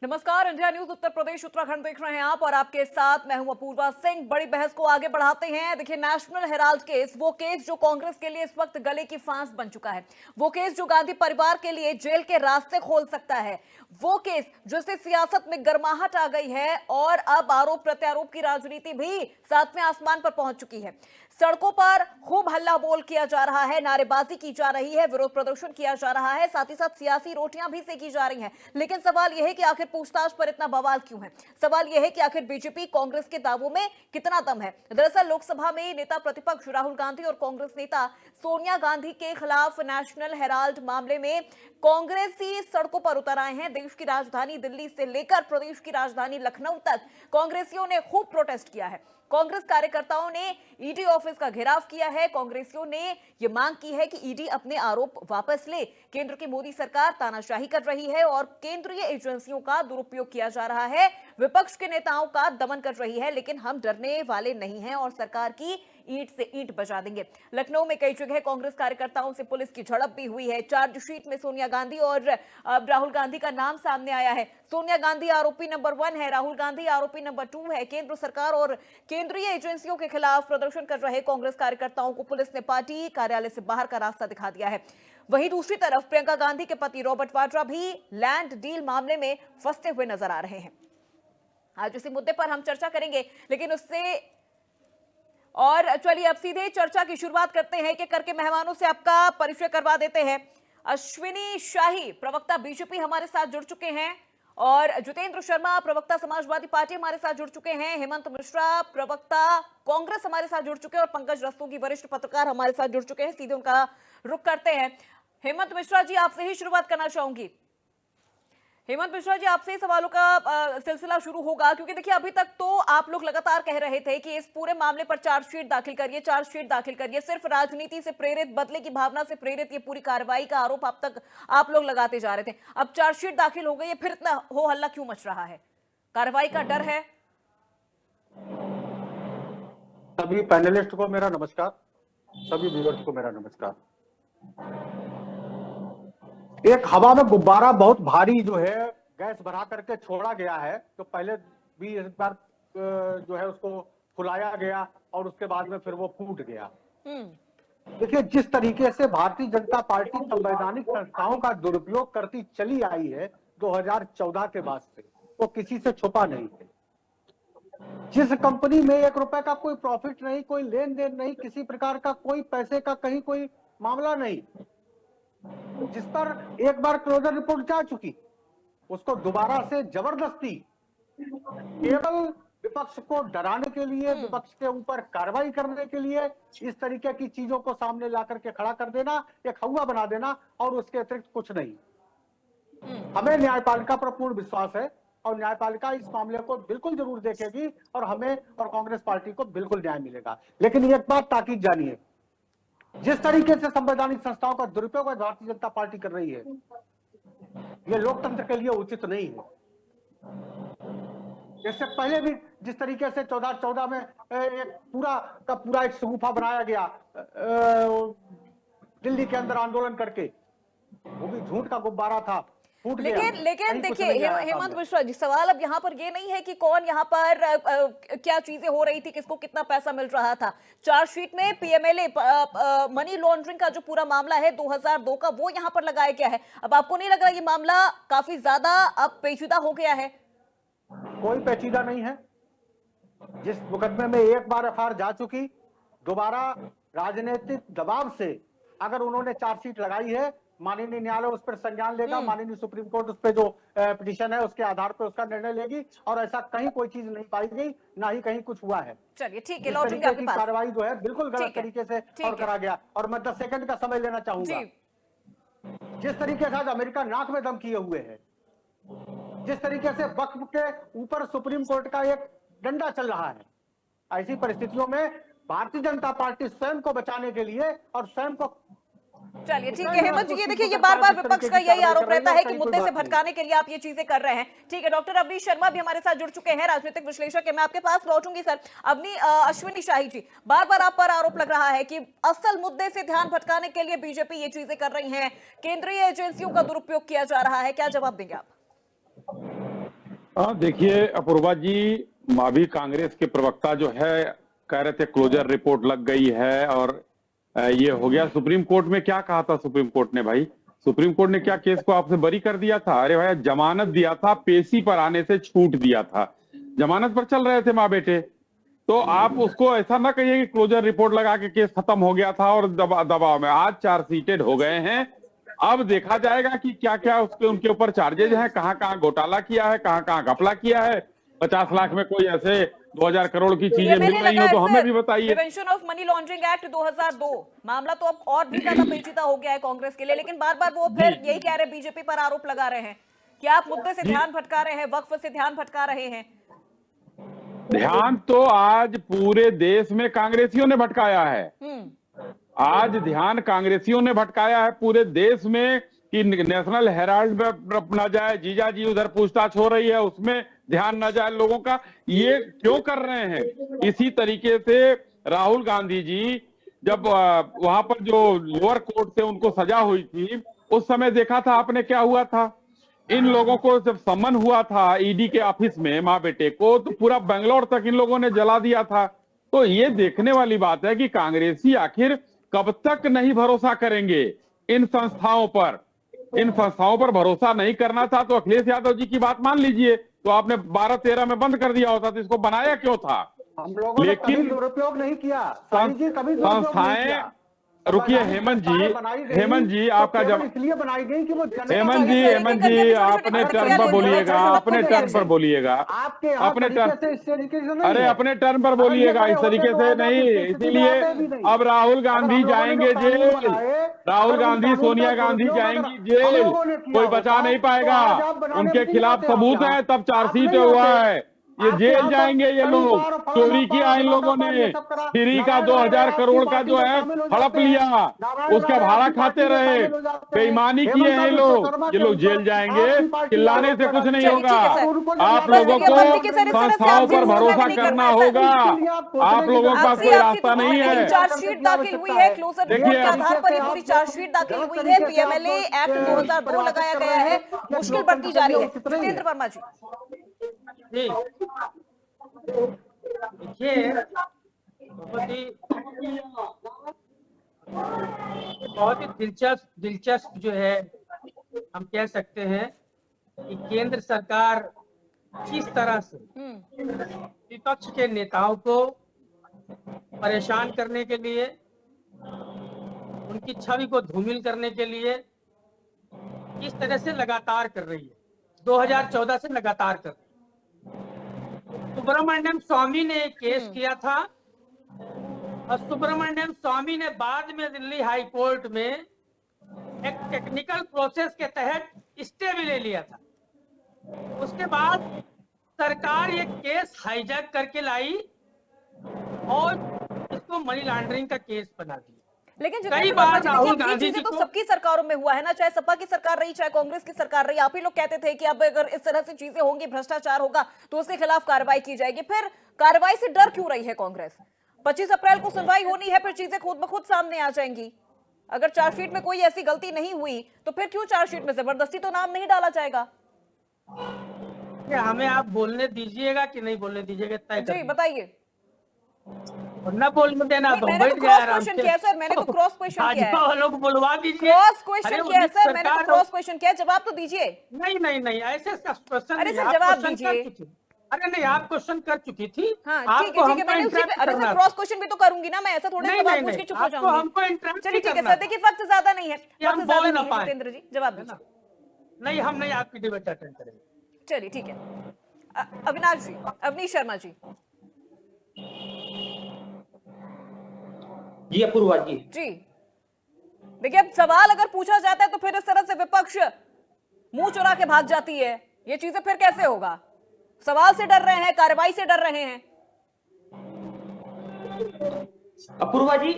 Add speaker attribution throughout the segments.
Speaker 1: नमस्कार, India news Uttar Pradesh Uttarakhand देख रहे हैं आप और आपके साथ मैं हूं अपूर्वा सिंह। बड़ी बहस को आगे बढ़ाते हैं। देखिए, नेशनल हेराल्ड केस, वो केस जो कांग्रेस के लिए इस वक्त गले की फांस बन चुका है, वो केस जो गांधी परिवार के लिए जेल के रास्ते खोल सकता है, वो केस जिससे सियासत में गर्माहट आ गई है और अब आरोप प्रत्यारोप की राजनीति भी सातवें आसमान पर पहुंच चुकी है। सड़कों पर खूब हल्ला बोल किया जा रहा है, नारेबाजी की जा रही है, विरोध प्रदर्शन किया जा रहा है, साथ ही साथ सियासी रोटियां भी सेकी जा रही हैं। लेकिन सवाल यह है कि आखिर पूछताछ पर इतना बवाल क्यों है? सवाल यह है कि आखिर बीजेपी कांग्रेस के दावों में कितना दम है? दरअसल लोकसभा में नेता प्रतिपक्ष राहुल गांधी और कांग्रेस नेता सोनिया गांधी के खिलाफ नेशनल हेराल्ड मामले में कांग्रेसी सड़कों पर उतर आए हैं। देश की राजधानी दिल्ली से लेकर प्रदेश की राजधानी लखनऊ तक कांग्रेसियों ने खूब प्रोटेस्ट किया है। कांग्रेस कार्यकर्ताओं ने ईडी ऑफिस का घेराव किया है। कांग्रेसियों ने यह मांग की है कि ईडी अपने आरोप वापस ले। केंद्र की मोदी सरकार तानाशाही कर रही है और केंद्रीय एजेंसियों का दुरुपयोग किया जा रहा है, विपक्ष के नेताओं का दमन कर रही है, लेकिन हम डरने वाले नहीं हैं और सरकार की ईंट से ईंट बजा देंगे। लखनऊ में कई जगह कांग्रेस कार्यकर्ताओं से पुलिस की झड़प भी हुई है। चार्जशीट में सोनिया गांधी और राहुल गांधी का नाम सामने आया है। सोनिया गांधी आरोपी नंबर 1 है, राहुल गांधी आरोपी नंबर 2 है। केंद्र सरकार और केंद्रीय एजेंसियों के खिलाफ प्रदर्शन कर रहे कांग्रेस कार्यकर्ताओं को पुलिस ने पार्टी कार्यालय से बाहर का रास्ता दिखा दिया है। वहीं दूसरी तरफ प्रियंका गांधी के पति रॉबर्ट वाड्रा भी लैंड डील मामले में फंसते हुए नजर आ रहे हैं। आज इसी मुद्दे पर हम चर्चा करेंगे, लेकिन उससे और चलिए अब सीधे चर्चा की शुरुआत करते हैं। कि करके मेहमानों से आपका परिचय करवा देते हैं। अश्विनी शाही प्रवक्ता बीजेपी हमारे साथ जुड़ चुके हैं और जितेंद्र शर्मा प्रवक्ता समाजवादी पार्टी हमारे साथ जुड़ चुके हैं। हेमंत मिश्रा प्रवक्ता कांग्रेस हमारे साथ जुड़ चुके हैं और पंकज रस्तोगी वरिष्ठ पत्रकार हमारे साथ जुड़ चुके हैं। सीधे उनका रुख करते हैं। हेमंत मिश्रा जी, आपसे ही शुरुआत करना चाहूंगी। हेमंत मिश्रा जी, आपसे ही सवालों का सिलसिला शुरू होगा, क्योंकि देखिए अभी तक तो आप लोग लगातार कह रहे थे कि इस पूरे मामले पर चार्जशीट दाखिल करिए, चार्जशीट दाखिल करिए। सिर्फ राजनीति से प्रेरित, बदले की भावना से प्रेरित ये पूरी कार्रवाई का आरोप अब तक आप लोग लगाते जा रहे थे। अब चार्जशीट दाखिल हो गई है, फिर इतना हो हल्ला क्यों मच रहा है? कार्रवाई का डर है?
Speaker 2: सभी पैनलिस्ट को मेरा नमस्कार, सभी व्यूअर्स को मेरा नमस्कार। एक हवा में गुब्बारा बहुत भारी जो है गैस भरा करके छोड़ा गया है, तो पहले भी इस बार जो है उसको फुलाया गया और उसके बाद में फिर वो फूट गया। देखिए, जिस तरीके से भारतीय जनता पार्टी संवैधानिक संस्थाओं का दुरुपयोग करती चली आई है 2014 के बाद से, वो किसी से छुपा नहीं है। जिस कंपनी में 1 रुपए का कोई प्रॉफिट नहीं, कोई लेन देन नहीं, किसी प्रकार का कोई पैसे का कहीं कोई मामला नहीं, जिस पर एक बार क्लोजर रिपोर्ट जा चुकी, उसको दोबारा से जबरदस्ती केवल विपक्ष को डराने के लिए, विपक्ष के ऊपर कार्रवाई करने के लिए इस तरीके की चीजों को सामने ला करके खड़ा कर देना, एक हवा बना देना और उसके अतिरिक्त कुछ नहीं। हमें न्यायपालिका पर पूर्ण विश्वास है और न्यायपालिका इस मामले को बिल्कुल जरूर देखेगी और हमें और कांग्रेस पार्टी को बिल्कुल न्याय मिलेगा। लेकिन एक बात ताकीद जानिए, जिस तरीके से संवैधानिक संस्थाओं का दुरुपयोग भारतीय जनता पार्टी कर रही है, यह लोकतंत्र के लिए उचित नहीं है। इससे पहले भी जिस तरीके से 2014 में एक पूरा एक शगुफा बनाया गया दिल्ली के अंदर आंदोलन करके, वो भी झूठ का गुब्बारा था।
Speaker 1: लेकिन देखिए हेमंत मिश्रा जी, सवाल अब यहाँ पर ये नहीं है कि कौन यहाँ पर क्या चीजें हो रही थी, किसको कितना पैसा मिल रहा था। चार्जशीट में पीएमएलए मनी लॉन्ड्रिंग का जो पूरा मामला है 2002 का, वो यहाँ पर लगाया गया है। अब आपको नहीं लग रहा ये मामला काफी ज्यादा अब पेचीदा हो गया है?
Speaker 2: कोई पेचीदा नहीं है। जिस मुकदमे में एक बार एफआईआर जा चुकी, दोबारा राजनीतिक दबाव से अगर उन्होंने चार्जशीट लगाई है, माननीय न्यायालय उस पर संज्ञान लेगा, माननीय सुप्रीम कोर्ट उस पर जो पिटीशन है उसके आधार पर उसका निर्णय लेगी और ऐसा कहीं कोई चीज नहीं पाई गई, ना ही कहीं कुछ हुआ है।
Speaker 1: चलिए ठीक है, लौटेंगे आपके पास।
Speaker 2: कार्रवाई जो है बिल्कुल गलत तरीके से और करा गया। और मैं 10 सेकंड का समय लेना चाहूंगा। जिस तरीके से आज अमेरिका नाक में दम किए हुए है, जिस तरीके से वक्फ के ऊपर सुप्रीम कोर्ट का एक डंडा चल रहा है, ऐसी परिस्थितियों में भारतीय जनता पार्टी स्वयं को बचाने के लिए और स्वयं को,
Speaker 1: चलिए ठीक है हेमंत जी, ये देखिए ये बार बार विपक्ष का यही आरोप रहता है कि मुद्दे से भटकाने के लिए आप ये चीजें कर रहे हैं। ठीक है, डॉक्टर अवनीश शर्मा भी हमारे साथ जुड़ चुके हैं, राजनीतिक विश्लेषक है। मैं आपके पास लौटूंगी सर। अश्विनी शाही जी, बार बार आप पर आरोप लग रहा है कि असल मुद्दे से ध्यान भटकाने के लिए बीजेपी ये चीजें कर रही है, केंद्रीय एजेंसियों का दुरुपयोग किया जा रहा है, क्या जवाब देंगे आप?
Speaker 3: देखिए अपूर्वा जी, अभी कांग्रेस के प्रवक्ता जो है कह रहे थे क्लोजर रिपोर्ट लग गई है और ये हो गया। सुप्रीम कोर्ट में क्या कहा था सुप्रीम कोर्ट ने भाई? सुप्रीम कोर्ट ने क्या केस को आपसे बरी कर दिया था? अरे भाई जमानत दिया था, पेशी पर आने से छूट दिया था, जमानत पर चल रहे थे माँ बेटे। तो आप उसको ऐसा ना कहिए कि क्लोजर रिपोर्ट लगा के केस खत्म हो गया था और दबाव में आज चार्जशीटेड हो गए हैं। अब देखा जाएगा कि क्या क्या उसके उनके ऊपर चार्जेज हैं, कहाँ कहाँ घोटाला किया है, कहाँ कहाँ घपला किया है। 50 लाख में कोई ऐसे 2000 करोड़ की चीजें मिल
Speaker 1: पीएमएलए
Speaker 3: रही
Speaker 1: लगा
Speaker 3: हो
Speaker 1: है
Speaker 3: तो हमें
Speaker 1: सर,
Speaker 3: भी बताइए।
Speaker 1: Prevention of money laundering act 2002 मामला तो अब और भी ज्यादा पेचीदा हो गया है कांग्रेस के लिए, लेकिन बार बार वो फिर यही कह रहे बीजेपी पर आरोप लगा रहे हैं कि आप मुद्दे से
Speaker 3: जी।
Speaker 1: ध्यान भटका रहे हैं, वक्फ से ध्यान भटका रहे हैं।
Speaker 3: ध्यान तो आज पूरे देश में कांग्रेसियों ने भटकाया है। आज ध्यान कांग्रेसियों ने भटकाया है पूरे देश में कि नेशनल हेराल्ड में न जाए, जीजा जी उधर पूछताछ हो रही है उसमें ध्यान न जाए लोगों का। ये क्यों कर रहे हैं? इसी तरीके से राहुल गांधी जी जब वहां पर जो लोअर कोर्ट से उनको सजा हुई थी उस समय देखा था आपने क्या हुआ था। इन लोगों को जब समन हुआ था ईडी के ऑफिस में माँ बेटे को, तो पूरा बेंगलोर तक इन लोगों ने जला दिया था। तो ये देखने वाली बात है कि कांग्रेसी आखिर कब तक नहीं भरोसा करेंगे इन संस्थाओं पर। इन संस्थाओं पर भरोसा नहीं करना था तो अखिलेश यादव जी की बात मान लीजिए, तो आपने 12-13 में बंद कर दिया होता, तो इसको बनाया क्यों था?
Speaker 2: हम लोगों ने कभी
Speaker 3: लेकिन
Speaker 2: दुरुपयोग नहीं किया, साली जी कभी दुरुपयोग नहीं
Speaker 3: संस्थाएं,
Speaker 2: किया।
Speaker 3: रुकिए हेमंत जी, हेमंत जी आपका जब
Speaker 2: इसलिए बनाई गई कि वो
Speaker 3: हेमंत जी अपने टर्न पर बोलिएगा, अपने टर्न पर बोलिएगा,
Speaker 2: आपके
Speaker 3: अपने टर्न,
Speaker 2: से इस तरीके से नहीं
Speaker 3: अरे
Speaker 2: है।
Speaker 3: अपने टर्न पर बोलिएगा, इस तरीके से नहीं। इसीलिए अब राहुल गांधी जाएंगे जेल, राहुल गांधी सोनिया गांधी जाएंगी जेल, कोई बचा नहीं पाएगा। उनके खिलाफ सबूत है तब चार्जशीट हुआ है। ये जेल जाएंगे ये लोग। चोरी किया इन लोगों ने, फ्री का 2000 करोड़ का जो है हड़प लिया, उसका भाड़ा खाते रहे, बेईमानी किए हैं ये लोग जेल जाएंगे। चिल्लाने से कुछ नहीं होगा। आप लोगों को संस्थाओं पर भरोसा करना होगा। आप लोगों का कोई रास्ता नहीं है।
Speaker 1: चार्जशीट दाखिल हुई है, क्लोजर रिपोर्ट के आधार पर ये पूरी चार्जशीट दाखिल हुई है। पीएमएलए एक्ट 2002 लगाया गया है, मुश्किल बढ़ती जा रही है। जितेंद्र वर्मा जी,
Speaker 4: देखिए बहुत ही दिलचस्प जो है हम कह सकते हैं कि केंद्र सरकार किस तरह से विपक्ष के नेताओं को परेशान करने के लिए, उनकी छवि को धूमिल करने के लिए किस तरह से लगातार कर रही है। 2014 से लगातार कर रही है। सुब्रमण्यम स्वामी ने एक केस किया था और सुब्रमण्यम स्वामी ने बाद में दिल्ली हाई कोर्ट में एक टेक्निकल प्रोसेस के तहत स्टे भी ले लिया था। उसके बाद सरकार ये केस हाईजैक करके लाई और इसको मनी लॉन्ड्रिंग का केस बना दिया।
Speaker 1: लेकिन
Speaker 4: कई बार राहुल गांधी जी
Speaker 1: तो सबकी सरकारों में हुआ है ना, चाहे सपा की सरकार रही चाहे कांग्रेस की सरकार रही। आप ही लोग कहते थे कि अब अगर इस तरह से चीजें होंगी, भ्रष्टाचार होगा तो उसके खिलाफ कार्रवाई की जाएगी। फिर कार्रवाई से डर क्यों रही है कांग्रेस? 25 अप्रैल को सुनवाई होनी है, फिर चीजें खुद ब खुद सामने आ जाएंगी। अगर चार्जशीट में कोई ऐसी गलती नहीं हुई तो फिर क्यों चार्जशीट में जबरदस्ती तो नाम नहीं डाला जाएगा?
Speaker 4: हमें आप बोलने दीजिएगा कि नहीं बोलने दीजिएगा तय
Speaker 1: जी बताइए।
Speaker 4: न बोलने देना तो
Speaker 1: मैंने तो क्रॉस क्वेश्चन किया सर, मैंने तो क्रॉस क्वेश्चन किया है।
Speaker 4: लोग बुलवा दीजिए।
Speaker 1: क्रॉस क्वेश्चन किया है सर, मैंने तो क्रॉस क्वेश्चन किया, जवाब तो दीजिए।
Speaker 4: नहीं ऐसे क्वेश्चन।
Speaker 1: अरे सर जवाब दीजिए।
Speaker 4: अरे नहीं, आप क्वेश्चन कर चुकी थी।
Speaker 1: हाँ ठीक है, मैंने उसी पे, अरे सर क्रॉस क्वेश्चन भी तो करूंगी ना मैं, ऐसा थोड़ी सवाल पूछ के चुप हो जाऊंगी।
Speaker 4: हमको इंटरेस्ट।
Speaker 1: चलिए ठीक है सर, देखिए वक्त ज्यादा नहीं है, वक्त ज्यादा नहीं है। जितेंद्र जी जवाब दीजिए।
Speaker 4: नहीं, हम नहीं आपकी डिबेट अटेंड करेंगे।
Speaker 1: चलिए ठीक है। अविनाश जी, अवनीश शर्मा जी।
Speaker 5: जी अपूर्वा जी।
Speaker 1: जी देखिए, अब सवाल अगर पूछा जाता है तो फिर इस तरह से विपक्ष मुंह चुरा के भाग जाती है, ये चीजें फिर कैसे होगा? सवाल से डर रहे हैं, कार्रवाई से डर रहे हैं।
Speaker 5: अपूर्वा जी,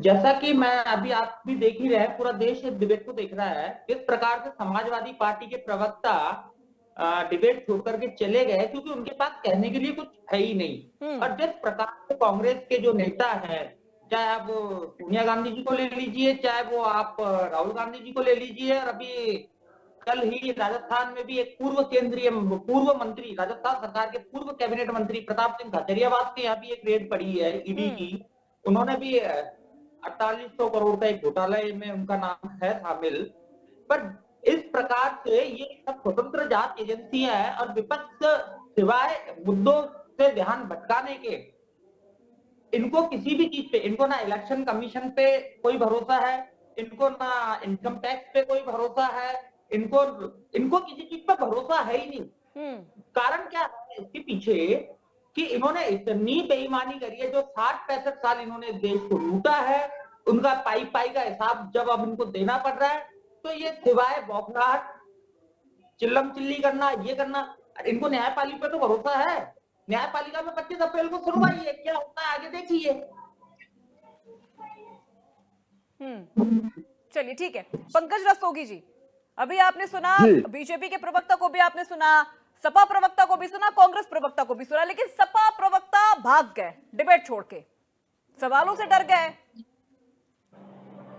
Speaker 5: जैसा कि मैं अभी आप भी देख ही रहे हैं, पूरा देश इस डिबेट को देख रहा है। इस प्रकार से समाजवादी पार्टी के प्रवक्ता डिबेट छोड़ करके चले गए क्योंकि उनके पास कहने के लिए कुछ है ही नहीं। और जिस प्रकार से कांग्रेस के जो नेता हैं, चाहे आप सोनिया गांधी जी को ले लीजिए, चाहे वो आप राहुल गांधी जी को ले लीजिए, और अभी कल ही राजस्थान में भी एक पूर्व मंत्री, राजस्थान सरकार के पूर्व कैबिनेट मंत्री प्रताप सिंह खाचरियावास के यहाँ भी एक रेड पड़ी है ईडी की। उन्होंने भी 4800 करोड़ का एक घोटाले में उनका नाम है शामिल। पर इस प्रकार से ये सब स्वतंत्र जांच एजेंसियां हैं और विपक्ष सिवाय मुद्दों से ध्यान भटकाने के, इनको किसी भी चीज पे, इनको ना इलेक्शन कमीशन पे कोई भरोसा है, इनको ना इनकम टैक्स पे कोई भरोसा है, इनको किसी चीज पे भरोसा है ही नहीं। कारण क्या है इसके पीछे कि इन्होंने इतनी बेईमानी करी है, जो 60-65 साल इन्होंने देश को लूटा है, उनका पाई का हिसाब जब अब इनको देना पड़ रहा है, तो ये सिवाय बौखलाहट, चिल्लम चिल्ली करना, ये करना, इनको न्यायपालिका पे तो भरोसा है। न्यायपालिका में 25 अप्रैल को सुनवाई है, क्या होता है आगे देखिए।
Speaker 1: चलिए ठीक है। पंकज रस्तोगी जी, अभी आपने सुना, बीजेपी के प्रवक्ता को भी आपने सुना, सपा प्रवक्ता को भी सुना, कांग्रेस प्रवक्ता को भी सुना, लेकिन सपा प्रवक्ता भाग गए डिबेट छोड़ के, सवालों से डर गए।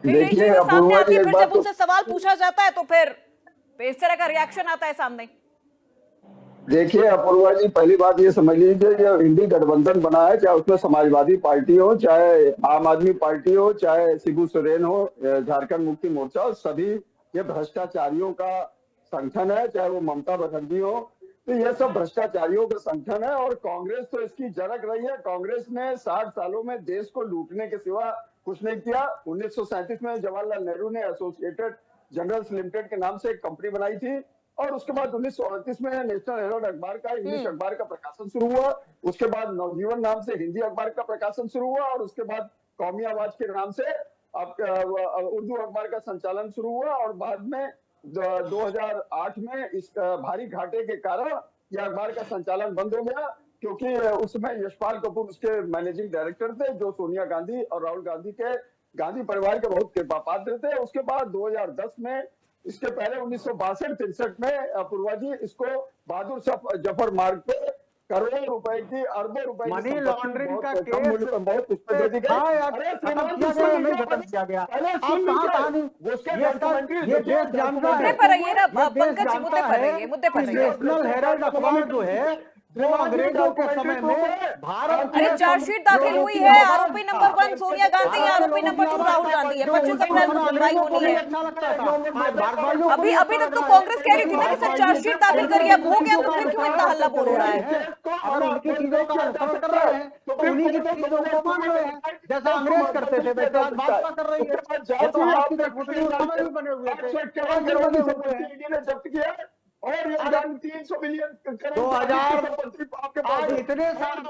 Speaker 6: देखिए
Speaker 1: सामने आती है, फिर जब उनसे सवाल पूछा जाता है तो फिर इस तरह का रिएक्शन आता है सामने।
Speaker 6: देखिए अपूर्वा जी, पहली बात ये समझ लीजिए, जो इंडी गठबंधन बना है, चाहे उसमें समाजवादी पार्टी हो, चाहे आम आदमी पार्टी हो, चाहे शिबू सोरेन हो, झारखंड मुक्ति मोर्चा, सभी ये भ्रष्टाचारियों का संगठन है, चाहे वो ममता बनर्जी हो, तो ये सब भ्रष्टाचारियों का संगठन है। और कांग्रेस तो इसकी जरक रही है। कांग्रेस ने 60 सालों में देश को लूटने के सिवा कुछ नहीं किया। 1937 में जवाहरलाल नेहरू ने एसोसिएटेड जनरल्स लिमिटेड के नाम से एक कंपनी बनाई थी, और उसके बाद 1938 में नेशनल हेराल्ड अखबार का, इंग्लिश अखबार का प्रकाशन शुरू हुआ। उसके बाद नवजीवन नाम से हिंदी अखबार का प्रकाशन शुरू हुआ, और उसके बाद कौमी आवाज के नाम से उर्दू अखबार का संचालन शुरू हुआ। और बाद में 2008 में इस भारी घाटे के कारण यह अखबार का संचालन बंद हो गया, क्योंकि उसमें यशपाल कपूर उसके मैनेजिंग डायरेक्टर थे, जो सोनिया गांधी और राहुल गांधी के गांधी परिवार के बहुत कृपा पात्र थे। उसके बाद 2010 में, इसके पहले 1962-63 में अपूर्वा जी, इसको बहादुर जफर मार्ग पे करोड़ों रुपए की, अरबों रुपए
Speaker 2: मनी
Speaker 6: की
Speaker 2: लॉन्ड्रिंग का
Speaker 6: बहुत कम मूल्य पर बहुत उस पर दे दी गई।
Speaker 2: नहीं खत्म किया गया। आप कहाँ कहानी ये देश जानता है।
Speaker 1: मुद्दे पर रहिए ना पंकज जी, मुद्दे पर रहिए, मुद्दे पर रहिए।
Speaker 2: नेशनल हेराल्ड अखबार जो है, वो अंग्रेजों के समय में भारत,
Speaker 1: अरे चार्जशीट दाखिल हुई है, आरोपी नंबर 1 सोनिया गांधी, आरोपी नंबर 2 राहुल गांधी है। 25 अप्रैल को सुनवाई होनी है। अभी तक तो कांग्रेस कह रही थी ना कि सर चार्जशीट दाखिल करिए, अब हो गया तो फिर क्यों इतना हल्ला बोल रहा है?
Speaker 2: और उनकी चीजों का अनुसरण कर रहे हैं, तो उन्हीं की चीजों को मान रहे हैं, जैसा अंग्रेज करते थे वैसे आज भाजपा कर रही है। ये तो आपकी कठपुतली उसमें भी बने हुए थे,
Speaker 6: जब्त किया। और ये 300 बिलियन
Speaker 2: 2000 आज इतने साल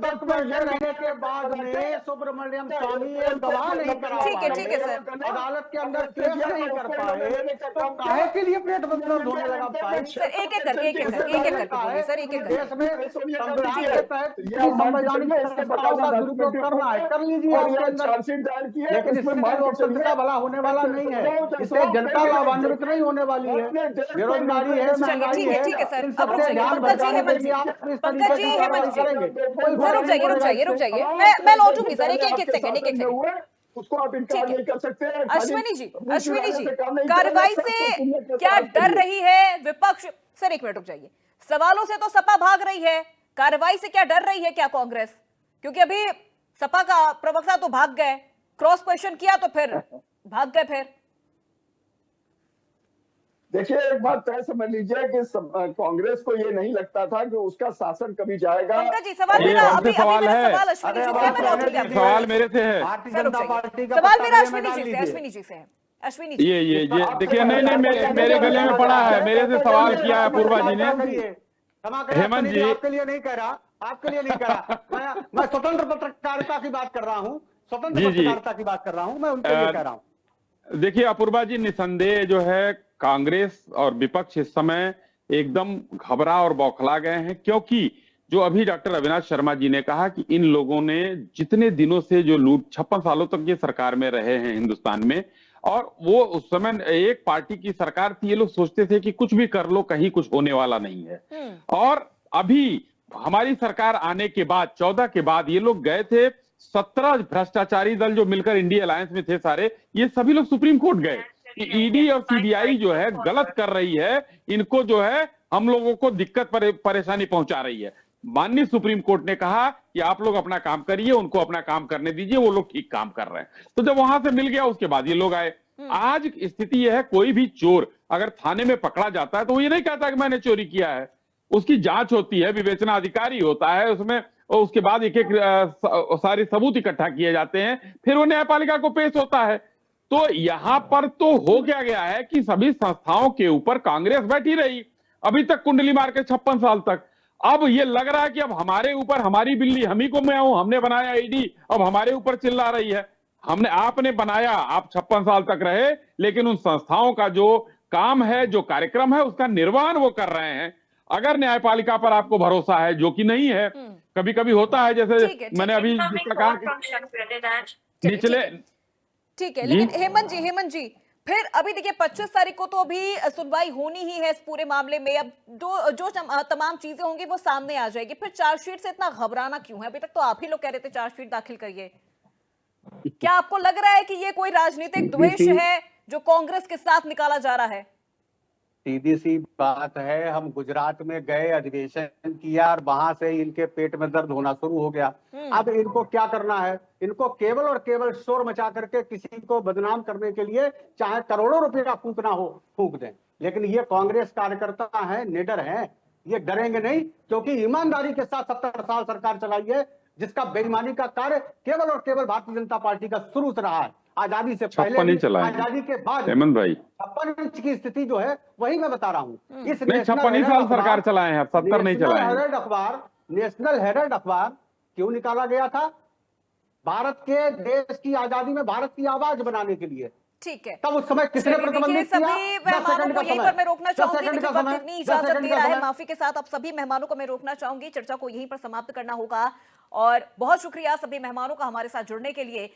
Speaker 2: तक में रहने के बाद में सुब्रमण्यम स्वामी एक गवाह नहीं करा पाए,
Speaker 1: ठीक है सर,
Speaker 2: अदालत के अंदर केस नहीं कर पाए, तो काहे के लिए पेट बदल होने लगा पाए?
Speaker 1: सर एक एक करके सर, एक एक
Speaker 2: देश में संविधान के तहत संवैधानिक संस्थाओं का दुरुपयोग करना है, कर लीजिए उसके अंदर, लेकिन इसमें लोकतंत्र का भला होने वाला नहीं है, इससे जनता लाभान्वित नहीं होने वाली है, बेरोजगारी है,
Speaker 1: चलिए ठीक है सर, अब रुक जाइए पंकज जी, हेमंत जी, पंकज जी, हेमंत जी, रुक जाइए, मैं लौटूंगी सर, एक सेकंड।
Speaker 6: उसको आप इनकार नहीं कर सकते।
Speaker 1: अश्विनी जी, कार्रवाई से क्या डर रही है विपक्ष? सर 1 मिनट रुक जाइए। सवालों से तो सपा भाग रही है, कार्रवाई से क्या डर रही है क्या कांग्रेस? क्योंकि अभी सपा का प्रवक्ता तो भाग गए, क्रॉस क्वेश्चन किया तो फिर भाग गए। फिर
Speaker 6: देखिए, एक बात तय समझ लीजिए कि कांग्रेस को ये नहीं लगता था कि उसका शासन कभी जाएगा।
Speaker 1: पंकज जी सवाल मेरा, अभी
Speaker 3: सवाल है,
Speaker 1: सवाल अश्विनी जी से, मैं लौटूंगी।
Speaker 3: सवाल मेरे से है,
Speaker 1: सवाल मेरा अश्विनी जी से है। अश्विनी जी,
Speaker 3: ये देखिए, नहीं मेरे गले में पड़ा है, मेरे से सवाल किया है पूर्वा जी ने। हेमंत जी,
Speaker 2: आपके लिए नहीं कह रहा, आपके लिए नहीं कह रहा, मैं स्वतंत्र पत्रकारिता की बात कर रहा हूँ, स्वतंत्र पत्रकारिता की बात कर रहा हूँ, मैं उनके लिए कह रहा हूँ।
Speaker 3: देखिए अपूर्वा जी, निसंदेह जो है कांग्रेस और विपक्ष इस समय एकदम घबरा और बौखला गए हैं, क्योंकि जो अभी डॉक्टर अविनाश शर्मा जी ने कहा कि इन लोगों ने जितने दिनों से जो लूट, 56 सालों तक ये सरकार में रहे हैं हिंदुस्तान में, और वो उस समय एक पार्टी की सरकार थी, ये लोग सोचते थे कि कुछ भी कर लो, कहीं कुछ होने वाला नहीं है। और अभी हमारी सरकार आने के बाद 14 के बाद ये लोग गए थे, 17 भ्रष्टाचारी दल जो मिलकर इंडिया अलायंस में थे सारे, ये सभी लोग सुप्रीम कोर्ट गए कि ईडी और सीबीआई जो है गलत कर रही है, इनको जो है हम लोगों को दिक्कत परेशानी पहुंचा रही है। माननीय सुप्रीम कोर्ट ने कहा कि आप लोग अपना काम करिए, उनको अपना काम करने दीजिए, वो लोग ठीक काम कर रहे हैं। तो जब वहां से मिल गया उसके बाद ये लोग आए। आज स्थिति यह है, कोई भी चोर अगर थाने में पकड़ा जाता है तो वो ये नहीं कहता कि मैंने चोरी किया है, उसकी जांच होती है, विवेचना अधिकारी होता है उसमें, और उसके बाद एक एक सारे सबूत इकट्ठा किए जाते हैं, फिर वो न्यायपालिका को पेश होता है। तो यहां पर तो हो क्या गया है कि सभी संस्थाओं के ऊपर कांग्रेस बैठी रही अभी तक, कुंडली मार के 56 साल तक। अब ये लग रहा है कि अब हमारे ऊपर, हमारी बिल्ली हम ही को मैं हूं, हमने बनाया ईडी, अब हमारे ऊपर चिल्ला रही है। आपने बनाया, आप 56 साल तक रहे, लेकिन उन संस्थाओं का जो काम है, जो कार्यक्रम है, उसका निर्वहन वो कर रहे हैं। अगर न्यायपालिका पर आपको भरोसा है, जो कि नहीं है, कभी कभी होता है, जैसे मैंने अभी जिसका कहा कि निचले,
Speaker 1: ठीक है, लेकिन हेमंत जी फिर अभी देखिए 25 तारीख को तो अभी सुनवाई होनी ही है इस पूरे मामले में। अब जो तमाम चीजें होंगी वो सामने आ जाएगी, फिर चार्जशीट से इतना घबराना क्यों है? अभी तक तो आप ही लोग कह रहे थे चार्जशीट दाखिल करिए। क्या आपको लग रहा है कि ये कोई राजनीतिक द्वेष है जो कांग्रेस के साथ निकाला जा रहा है?
Speaker 2: सीधी सी बात है, हम गुजरात में गए, अधिवेशन किया और वहां से इनके पेट में दर्द होना शुरू हो गया। अब इनको क्या करना है? इनको केवल और केवल शोर मचा करके किसी को बदनाम करने के लिए चाहे करोड़ों रुपए फूकना हो फूक दें, लेकिन ये कांग्रेस कार्यकर्ता हैं, निडर हैं, ये डरेंगे नहीं, क्योंकि ईमानदारी के साथ 70 साल सरकार चलाई है, जिसका बेईमानी का कार्य केवल और केवल भारतीय जनता पार्टी का शुरू से रहा है। आजादी से पहले भी, आजादी के बाद
Speaker 3: हेमंत भाई
Speaker 2: 56 इंच की स्थिति जो है वही मैं बता रहा हूँ। इस
Speaker 3: 56 साल सरकार चलाए हैं, 70 नहीं चलाए हैं।
Speaker 2: नेशनल हेराल्ड अखबार क्यों निकाला गया था? भारत के देश की आजादी में भारत की आवाज बनाने के लिए।
Speaker 1: ठीक है,
Speaker 2: तब उस समय किसने प्रतिबंधित किया?
Speaker 1: सभी मेहमानों को यहीं पर मैं रोकना चाहूंगी, वक्त इतनी इजाजत दे रहा है माफी के साथ। अब सभी मेहमानों को मैं रोकना चाहूंगी, चर्चा को यहीं पर समाप्त करना होगा। और बहुत शुक्रिया सभी मेहमानों का हमारे साथ जुड़ने के लिए।